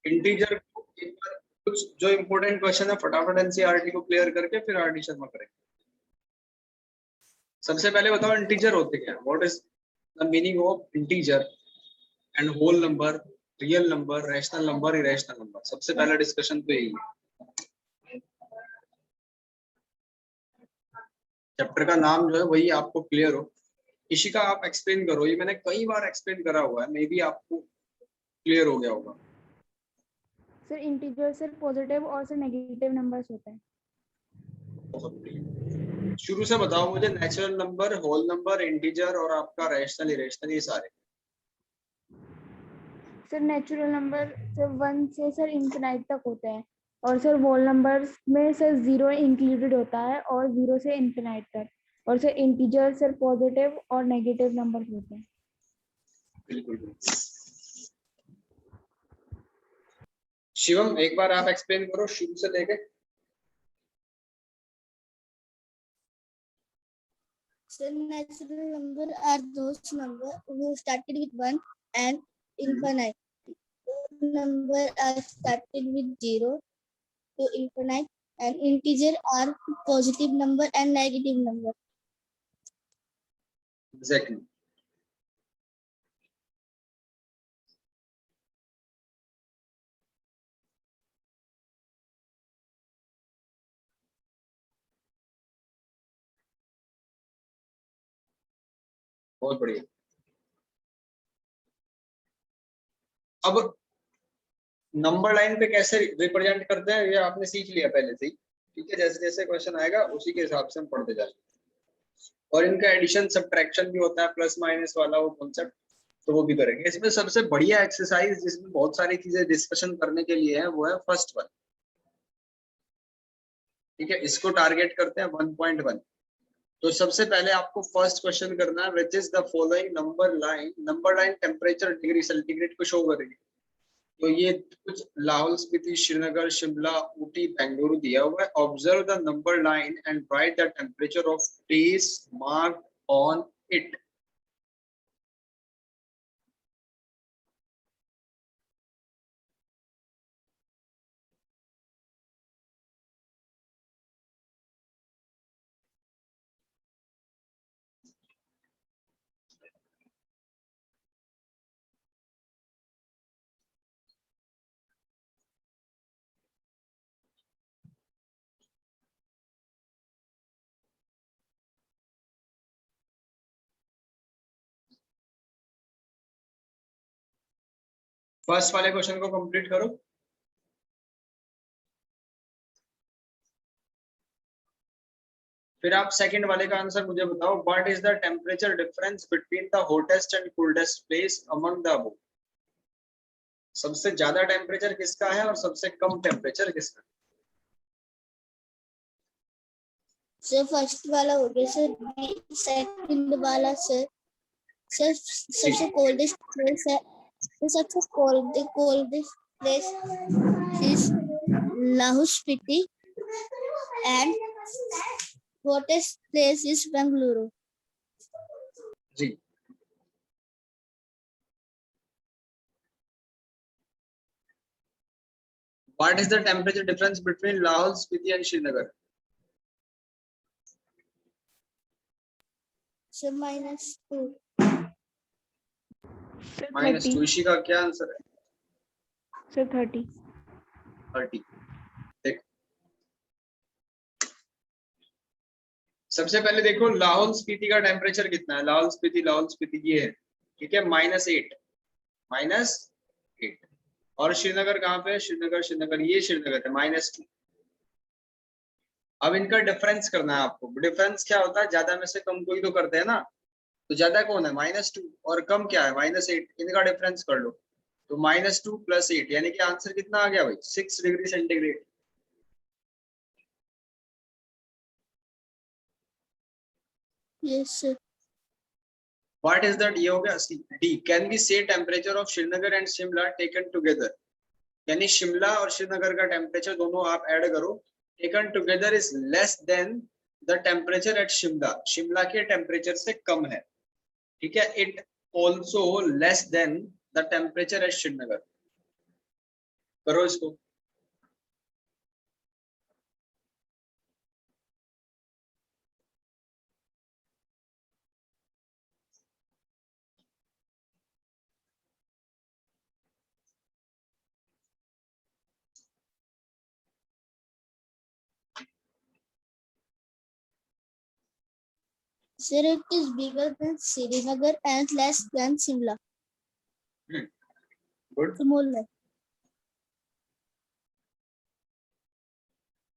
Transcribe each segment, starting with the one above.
Integer को एक बार कुछ जो इंपॉर्टेंट क्वेश्चन है फटाफट एनसीईआरटी को क्लियर करके फिर आरडी शर्मा करेंगे। सबसे पहले बताओ इंटीजर होते क्या, what is the meaning of integer and whole number, real number, rational number, irrational number. सबसे पहला डिस्कशन तो यही है। चैप्टर का नाम जो है वही आपको क्लियर हो। इशिका आप एक्सप्लेन करो, ये मैंने कई बार एक्सप्लेन करा हुआ है, मे बी आपको क्लियर हो गया होगा। सर इंटीजर सर पॉजिटिव और सर नेगेटिव नंबर्स होते हैं। बहुत बढ़िया, शुरू से बताओ मुझे, natural number, whole number, integer और आपका रैशनल, इरेशनल, ये सारे। सर नेचुरल नंबर सर 1 से सर इंफिनाइट तक होते हैं, और सर होल नंबर्स में सर 0 इंक्लूडेड होता है और 0 से इंफिनाइट तक, और सर इंटीजर सर पॉजिटिव और नेगेटिव नंबर्स होते हैं। बिल्कुल। शिवम एक बार आप एक्सप्लेन करो शुरू से लेके। So natural number are those number who started with 1 and infinite. Number are started with 0 to infinite, and integer are positive number and negative number. Exactly. बहुत बढ़िया। अब नंबर लाइन पे कैसे रिप्रेजेंट करते हैं ये आपने सीख लिया पहले से ही, ठीक है। जैसे जैसे क्वेश्चन आएगा उसी के हिसाब से हम पढ़ते जाएंगे। और इनका एडिशन सब्ट्रैक्शन भी होता है, प्लस माइनस वाला वो कॉन्सेप्ट, तो वो भी करेंगे। इसमें सबसे बढ़िया एक्सरसाइज जिसमें बहुत सारी चीजें डिस्कशन करने के लिए है वो है फर्स्ट वन, ठीक है। इसको टारगेट करते हैं 1.1। तो सबसे पहले आपको फर्स्ट क्वेश्चन करना है, which is the following number line. Number line temperature degree centigrade को शो करेगी। तो ये कुछ लाहौल स्पीति, श्रीनगर, शिमला, ऊटी, बेंगलुरु दिया हुआ है। Observe the number line and right the temperature of days mark on it. First वाले क्वेश्चन को कंप्लीट करो। फिर आप सेकंड वाले का आंसर मुझे बताओ, what is the temperature difference between the hottest and coldest place among the above. सबसे ज्यादा टेम्परेचर किसका है और सबसे कम टेम्परेचर किसका। सर फर्स्ट वाला हो गया सर। सेकंड वाला सर सबसे कोल्डेस्ट प्लेस है। सबसे coldest place is Lahaul Spiti and hottest place is Bengaluru. जी, what is the temperature difference between Lahaul, Spiti and Srinagar? So -2. -2। इसी का क्या आंसर है? सर 30। देखो सबसे पहले देखो लाहौल स्पीति का टेम्परेचर कितना है। लाहौल स्पीति ये है, ठीक है, -8। और श्रीनगर कहाँ पे है? श्रीनगर ये श्रीनगर है -2। अब इनका डिफरेंस करना है आपको। डिफरेंस क्या होता है? ज्यादा में से कम को ही तो करते हैं ना। तो ज्यादा कौन है? -2 और कम क्या है? -8। इनका डिफरेंस कर लो तो -2 + 8 यानी कि आंसर कितना आ गया भाई? 6 degree centigrade. Yes sir. What is that? ये हो गया D। Can we say temperature of Srinagar and Shimla taken together? यानी शिमला और श्रीनगर का टेम्परेचर दोनों आप ऐड करो, taken together is less than the temperature at Shimla. Shimla के टेम्परेचर से कम है, ठीक है। It also less than the temperature at Srinagar. करो इसको। Sir, it is bigger than Srinagar and less than Shimla. Good, Smaller.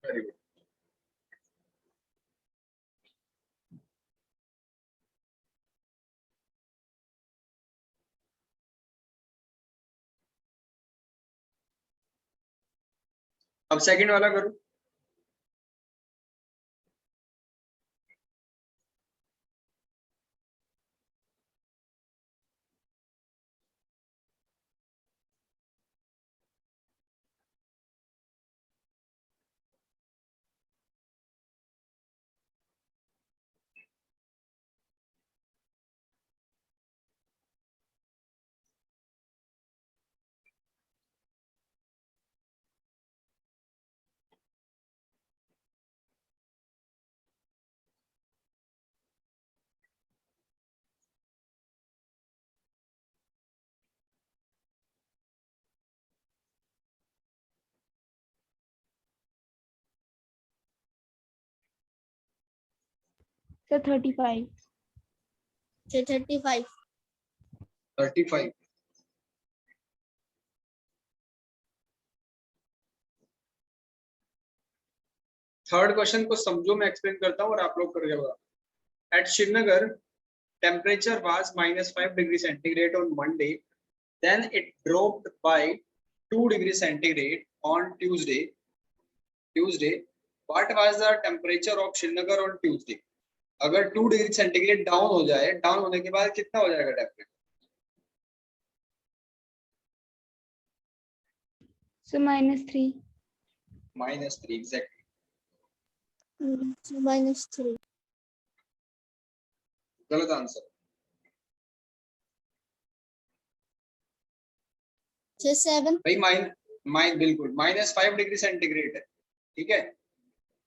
Very good. अब second वाला करो। सर 35। Sir, 35. 35। थर्ड क्वेश्चन को समझो, मैं एक्सप्लेन करता हूँ और आप लोग करके बताओ। At Srinagar temperature was -5 degree centigrade on Monday, then it dropped by 2 degree centigrade on Tuesday. What was the temperature of Srinagar on Tuesday? अगर 2 डिग्री सेंटीग्रेड डाउन हो जाए, डाउन होने के बाद कितना हो जाएगा टेम्परेचर? सर -3। -3 एग्जैक्टली। -3. गलत आंसर। Sir, 7. भाई बिल्कुल -5 डिग्री सेंटीग्रेड है, ठीक है।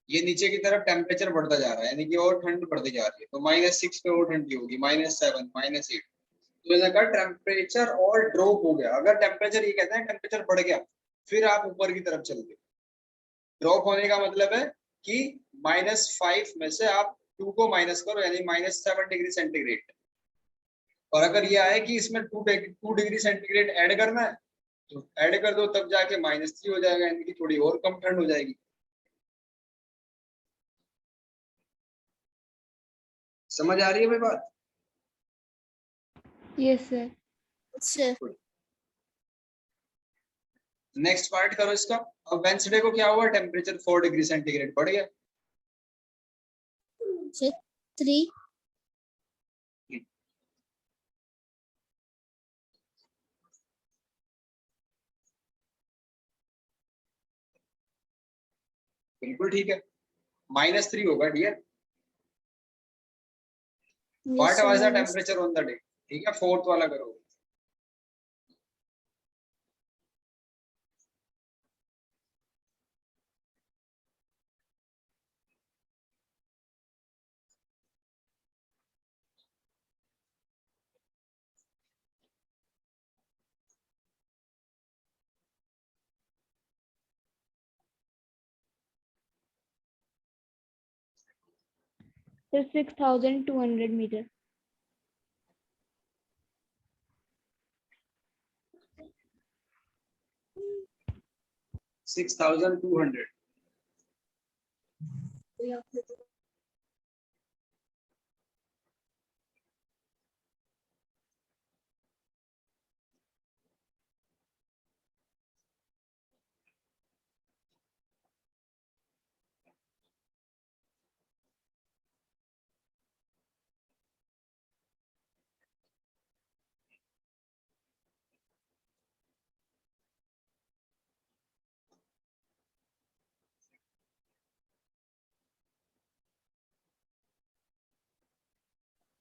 ये नीचे की तरफ टेम्परेचर बढ़ता जा रहा है, यानी कि और ठंड बढ़ती जा रही है, तो -6 पे और ठंडी होगी, -7 -8। तो जगह टेम्परेचर और ड्रॉप हो गया। अगर टेम्परेचर, ये कहते हैं टेम्परेचर बढ़ गया, फिर आप ऊपर की तरफ चल गए। ड्रॉप होने का मतलब है कि -5 में से आप 2 को माइनस करो, यानी -7 डिग्री सेंटीग्रेड। और अगर ये आए कि इसमें 2 डिग्री सेंटीग्रेड ऐड करना है, तो ऐड कर दो, तब जाके -3 हो जाएगा, यानी कि थोड़ी और कम ठंड हो जाएगी। समझ आ रही है मेरी बात? Yes sir. Sir, next part करो इसका। अब वेंसडे को क्या हुआ? टेम्परेचर 4 डिग्री सेंटीग्रेड बढ़ गया। sir, 3. बिल्कुल ठीक है, -3 होगा dear. Yes, what sir, was the minus temperature on the day? ठीक है, फोर्थ वाला करो। Sir 6200 metre. 6200।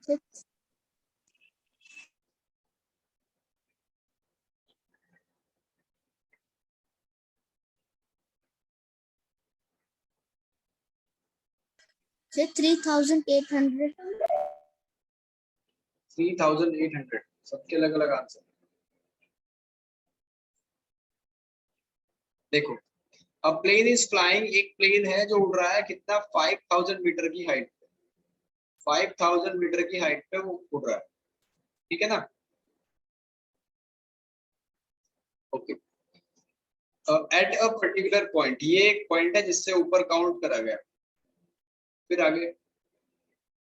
six. Sir, 3,800. 3,800 सबके अलग अलग आंसर। देखो, अ प्लेन इज फ्लाइंग, एक प्लेन है जो उड़ रहा है कितना 5,000 मीटर की हाइट पे, 5,000 मीटर की हाइट पे वो उड़ रहा है, ठीक है ना। Okay, at a particular point, ये एक पॉइंट है जिससे ऊपर काउंट करा गया। फिर आगे,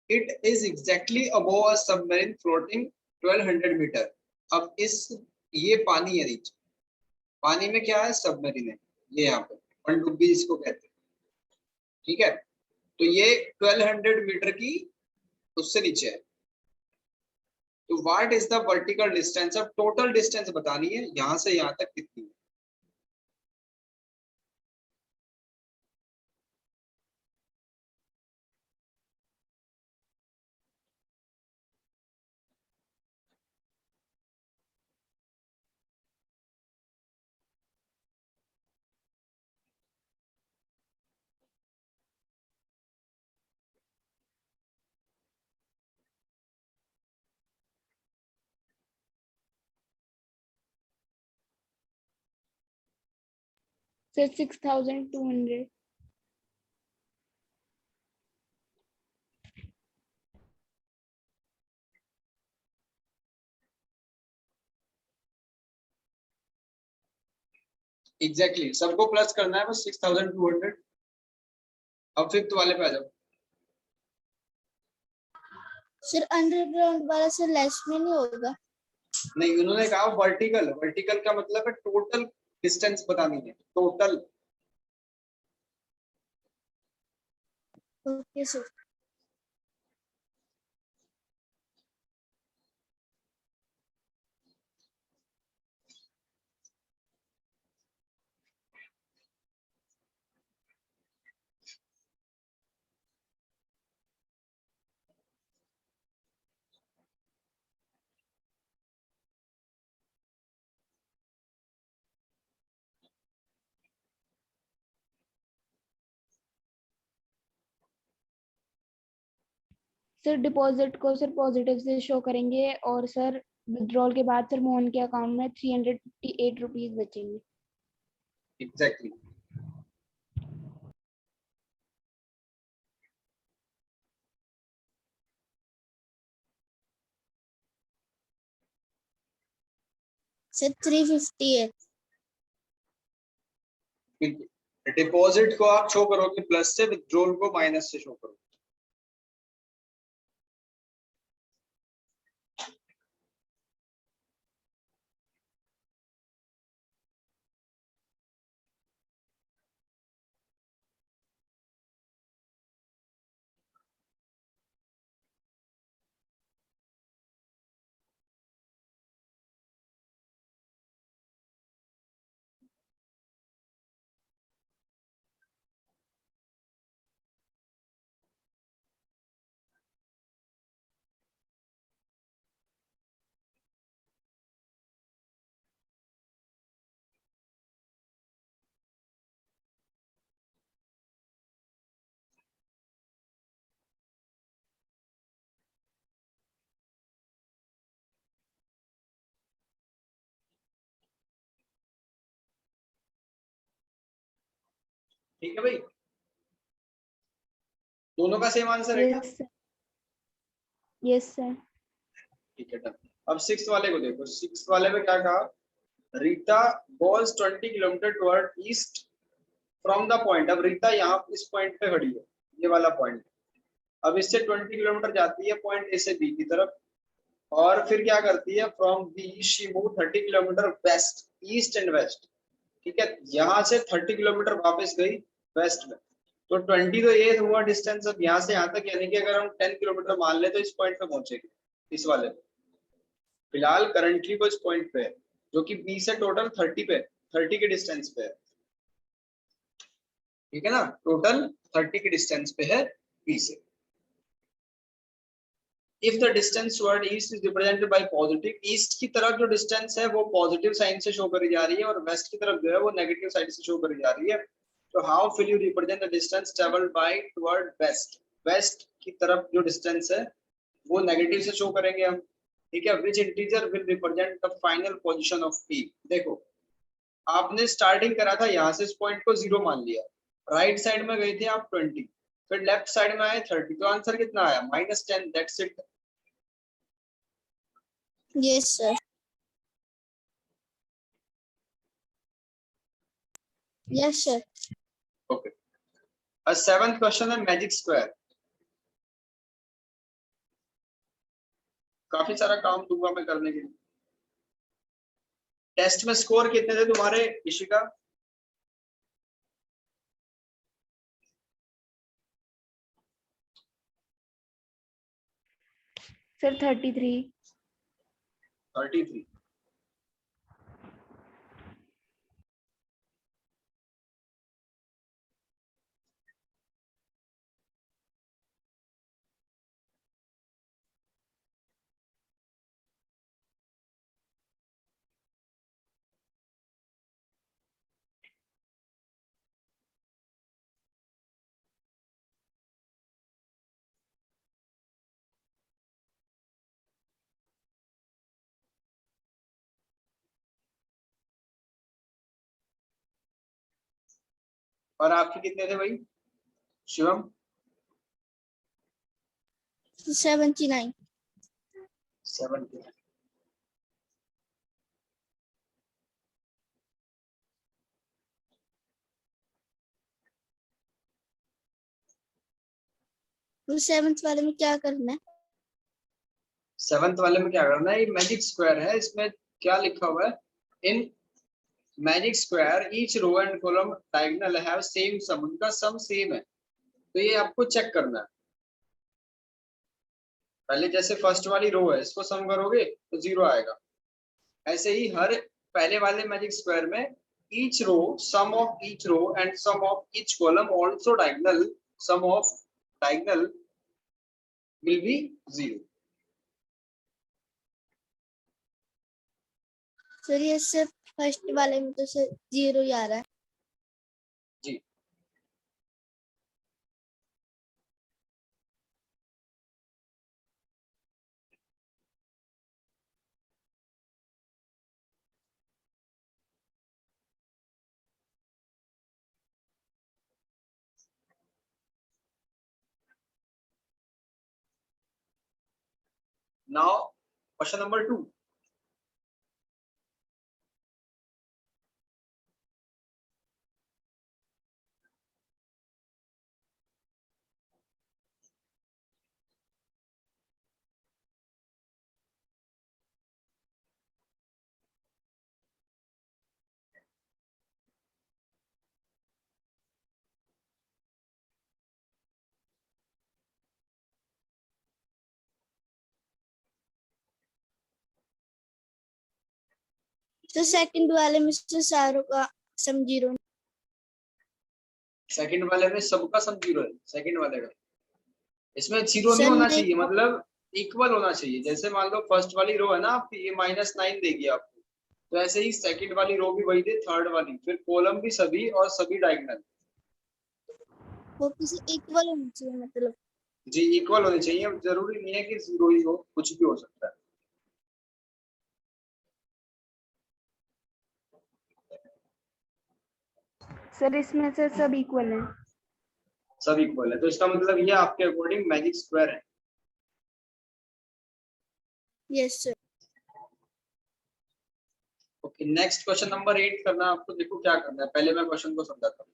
it is exactly above a submarine floating 1200 metre. अब इस, ये पानी है नीचे, पानी में क्या है, सबमरीन है, ये यहाँ पे पनडुब्बी इसको कहते हैं, ठीक है। तो ये 1200 मीटर की उससे नीचे है। तो what is the vertical distance, अब टोटल डिस्टेंस बतानी है यहाँ से यहाँ तक कितनी है। सर 6,200। एग्जैक्टली सबको प्लस करना है बस 6,200। अब फिफ्थ वाले पे आ जाओ। सर अंडरग्राउंड वाला सर लेस में नहीं होगा। नहीं, उन्होंने कहा वर्टिकल, वर्टिकल का मतलब है टोटल डिस्टेंस बतानी है, total. Okay sir. Sir deposit को सर पॉजिटिव से शो करेंगे और सर विड्रॉल के बाद सर मोहन के अकाउंट में 358 रुपीज बचेंगे। एग्जैक्टली। सर 358। डिपॉजिट को आप शो करोगे प्लस से, विड्रॉल को माइनस से शो करोगे। ठीक है भाई, दोनों का सेम आंसर है क्या? Yes sir. Yes sir. ठीक है, डन। अब सिक्स वाले को देखो, सिक्स वाले में क्या कहा, Rita goes 20 kilometre toward east from the point. अब रीता यहाँ इस पॉइंट पे खड़ी है, ये वाला पॉइंट। अब इससे 20 किलोमीटर जाती है पॉइंट ए से बी की तरफ, और फिर क्या करती है, from B she move 30 kilometre west, east and west, ठीक है। यहाँ से 30 किलोमीटर वापस गई वेस्ट में। तो 20 तो ये हुआ डिस्टेंस, अब यहाँ से यहाँ तक, यानी कि अगर हम 10 किलोमीटर मान ले तो इस पॉइंट पे पहुंचेगी, इस वाले पे। फिलहाल करंटली वो इस पॉइंट पे है, जो कि बी से टोटल 30 पे, 30 के डिस्टेंस पे है, ठीक है ना। टोटल 30 के डिस्टेंस पे है बी से। If the distance toward east is represented by positive, east की तरफ जो डिस्टेंस है वो पॉजिटिव साइन से शो करी जा रही है, और वेस्ट की तरफ जो है वो नेगेटिव साइड से शो करी जा रही है। तो how will you represent the distance travelled by toward west. West की तरफ जो डिस्टेंस है वो नेगेटिव से शो करेंगे हम, ठीक है। Which integer will represent the final position of P. देखो आपने स्टार्टिंग करा था यहाँ से, इस पॉइंट को 0 मान लिया, राइट साइड में गए थे आप 20, फिर लेफ्ट साइड में आए 30, तो आंसर कितना आया -10। That's it. Yes, sir. Yes, sir. Okay. अब 7th क्वेश्चन है मैजिक स्क्वायर। काफी सारा काम दूंगा मैं करने के लिए। टेस्ट में स्कोर कितने थे तुम्हारे इशिका? सर 33। 33। और आपके कितने थे भाई शिवम? 79. 70। तो 7th वाले में क्या करना है? 7th वाले में क्या करना है, ये मैजिक स्क्वायर है, इसमें क्या लिखा हुआ है, in magic square each row and column diagonal have same sum, उनका सम सेम है, तो ये आपको चेक करना है। पहले जैसे फर्स्ट वाली रो है, इसको सम करोगे तो 0 आएगा, ऐसे ही हर पहले वाले मैजिक स्क्वायर में each row, sum of each row and sum of each column also diagonal, sum of diagonal will be 0। Sir ये सिर्फ फर्स्ट वाले में तो सर 0 ही आ रहा है। जी। Now question number 2। तो सेकंड वाले में से सारों का सम 0। सेकंड वाले में सबका सम 0 है, सेकंड वाले का इसमें 0 नहीं सर होना नहीं, चाहिए, मतलब इक्वल होना चाहिए। जैसे मान लो फर्स्ट वाली रो है ना आपकी, ये -9 देगी आपको, तो ऐसे ही सेकंड वाली रो भी वही दे, थर्ड वाली, फिर कॉलम भी सभी और सभी डायगोनल। वो किसी इक्वल होना चाहिए मतलब। जी इक्वल होने चाहिए, जरूरी नहीं है कि 0 ही हो, कुछ भी हो सकता है। सर इसमें से सब इक्वल हैं। सब इक्वल है, तो इसका मतलब ये आपके अकॉर्डिंग मैजिक स्क्वायर है। Yes sir. Okay, next question number 8 करना है आपको। देखो क्या करना है, पहले मैं क्वेश्चन को समझाता हूँ।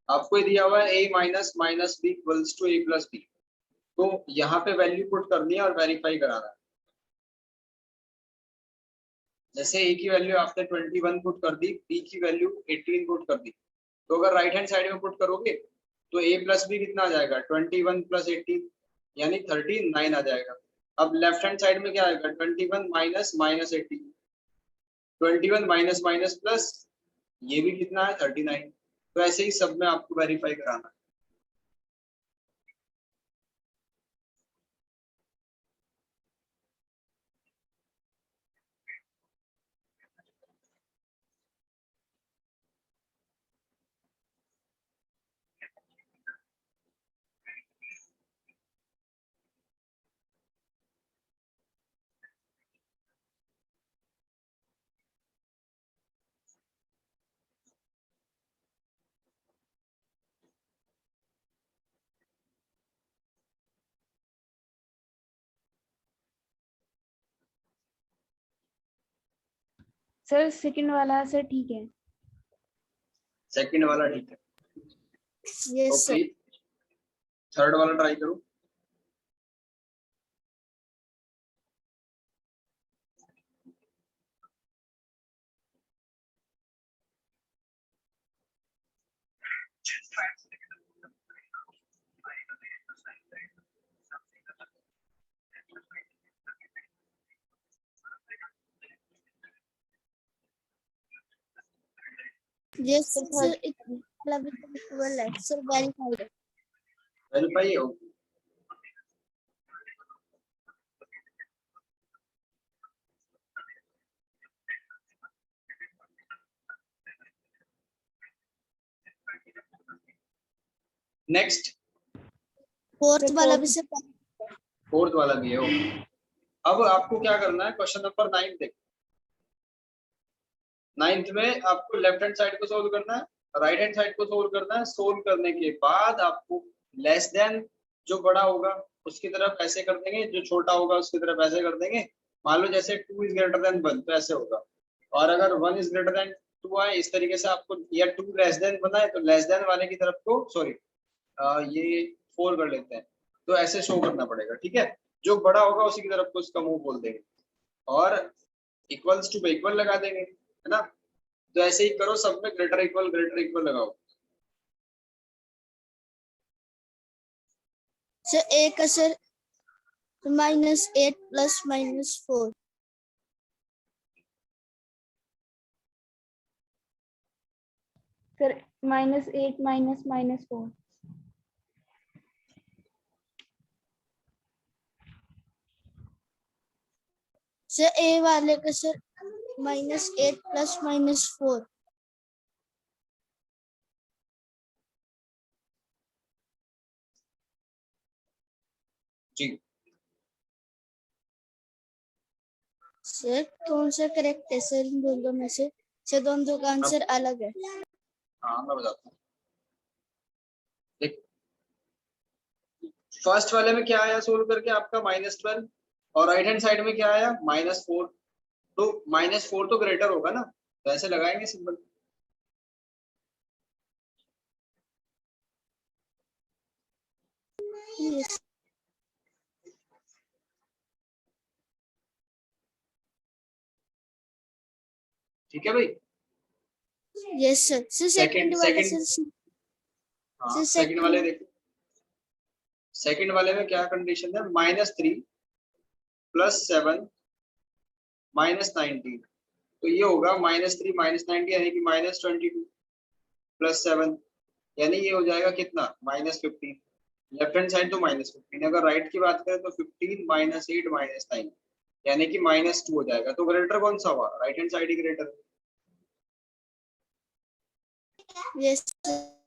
आपको ये दिया हुआ है a minus minus b equals to a plus b, तो यहाँ पे वैल्यू पुट करनी है और वेरीफाई कराना है। जैसे a की वैल्यू आपने 21 पुट कर दी, b की वैल्यू 18 पुट कर दी, तो अगर राइट हैंड साइड में पुट करोगे तो a प्लस बी कितना आ जाएगा, 21 प्लस 18 यानी 39 आ जाएगा। अब लेफ्ट हैंड साइड में क्या आएगा, 21 minus minus 18, 21 minus minus plus, ये भी कितना है 39। तो ऐसे ही सब में आपको वेरीफाई कराना है। सर सेकंड वाला सर ठीक है। सेकंड वाला ठीक है। Yes sir. ओके, थर्ड वाला ट्राई करो। यस सर, इक्वल है सर, वेरीफाइड है। वेरीफाई हो। नेक्स्ट, फोर्थ वाला भी सर। फोर्थ वाला भी है। ओके, अब आपको क्या करना है, क्वेश्चन नंबर 9 देख। 9th में आपको लेफ्ट हैंड साइड को सोल्व करना है, राइट हैंड साइड को सोल्व करना है। सोल्व करने के बाद आपको लेस देन जो बड़ा होगा उसकी तरफ ऐसे कर देंगे, जो छोटा होगा उसकी तरफ ऐसे कर देंगे। मान लो जैसे 2 इज ग्रेटर देन 1 तो ऐसे होगा, और अगर 1 इज ग्रेटर देन 2 आए इस तरीके से आपको, या 2 लेस देन बना है तो लेस देन वाले की तरफ को, सॉरी ये 4 कर लेते हैं, तो ऐसे शो करना पड़ेगा। ठीक है, जो बड़ा होगा उसी की तरफ को उसका मुंह बोल देंगे, और इक्वल्स टू पे इक्वल लगा देंगे, है ना। तो ऐसे ही करो, सब में ग्रेटर इक्वल लगाओ। सर ए का सर -8 प्लस -4। सर -8 -4। सर ए वाले का सर -8 प्लस -4। जी, सर कौन सा करेक्ट है सर इन दोनों में से? सर दोनों का आंसर अलग है। हाँ मैं बताता हूँ। देख, फर्स्ट वाले में क्या आया सोल्व करके आपका -12, और राइट हैंड साइड में क्या आया -4। तो -4 तो ग्रेटर होगा ना, तो ऐसे लगाएंगे सिंबल। यस ठीक है भाई। Yes sir. सर सेकंड वाला सेकंड, सर। हाँ सर सेकंड वाले सेकंड। देखो। सेकंड वाले में क्या कंडीशन है, -3 + 7 -19। तो ये होगा -3 -19 यानी कि -22 + 7, यानी ये हो जाएगा कितना, -15। लेफ्ट हैंड साइड तो -15, अगर राइट की बात करें तो 15 -8 -9, यानी कि -2 हो जाएगा। तो ग्रेटर कौन सा हुआ, राइट हैंड साइड ही greater. Yes sir.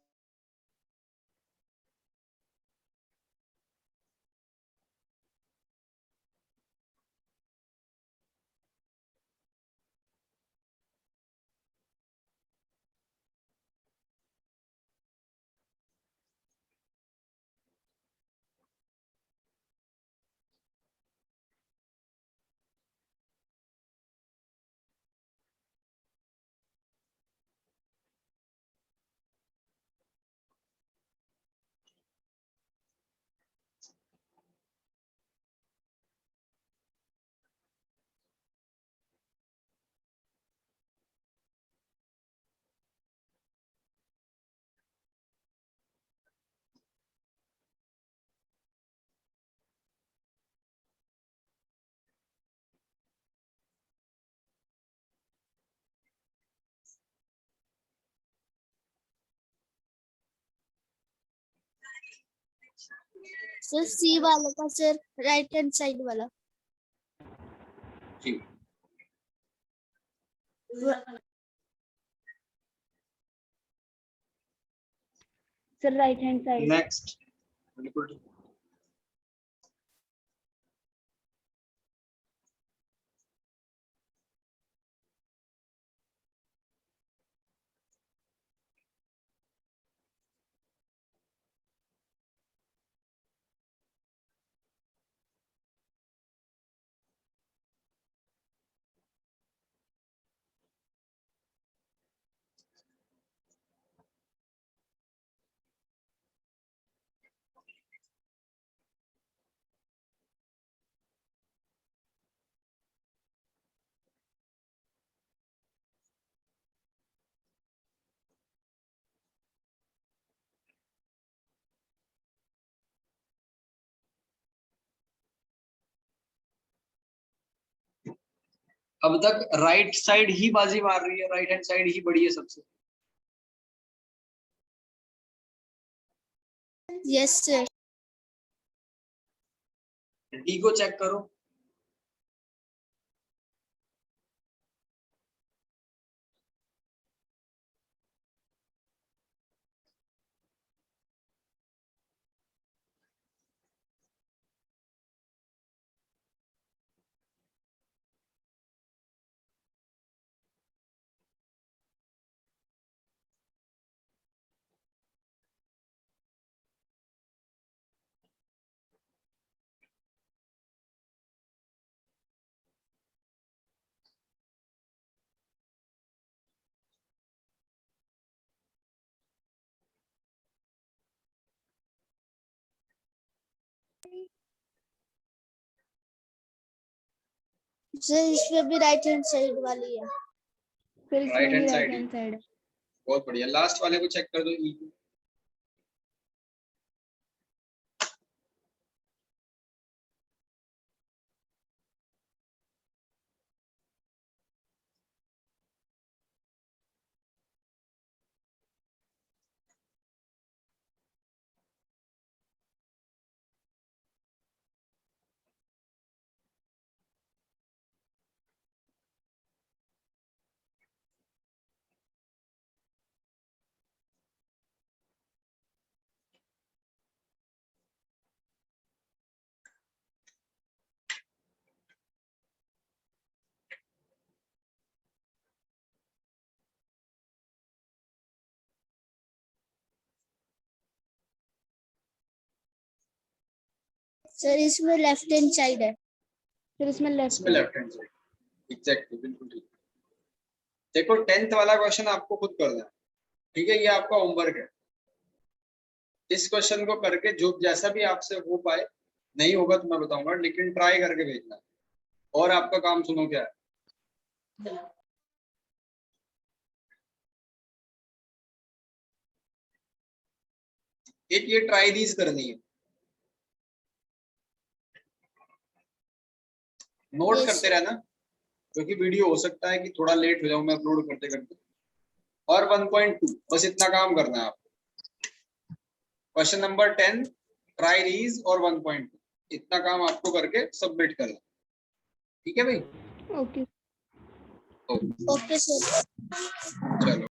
Sir C वाले का सर राइट हैंड साइड वाला। जी, sir right hand side. Next, बिल्कुल ठीक। अब तक राइट साइड ही बाजी मार रही है, राइट हैंड साइड ही बड़ी है सबसे। Yes, sir. डी को चेक करो। सर इसमें भी राइट हैंड साइड वाली है। फिर इसमें राइट भी hand right side, hand side है। बहुत बढ़िया। लास्ट वाले को चेक कर दो, ई को। सर इसमें लेफ्ट हैंड साइड है। फिर इसमें लेफ्ट इसमें लेफ्ट हैंड साइड, एग्जैक्टली, बिल्कुल ठीक। देखो 10th वाला क्वेश्चन आपको खुद करना है, ठीक है, ये आपका होमवर्क है। इस क्वेश्चन को करके जो जैसा भी आपसे हो पाए, नहीं होगा तो मैं बताऊंगा, लेकिन ट्राई करके भेजना। और आपका काम सुनो क्या है, एक ये ट्राई दीज करनी है, नोट Yes, करते sir. रहना, क्योंकि वीडियो हो सकता है कि थोड़ा लेट हो जाऊं मैं अपलोड करते करते। और 1.2 बस इतना काम करना है आपको। क्वेश्चन नंबर 10 ट्राई दीज और 1.2 इतना काम आपको करके सबमिट करना, ठीक है भाई? ओके। Okay, sir. चलो।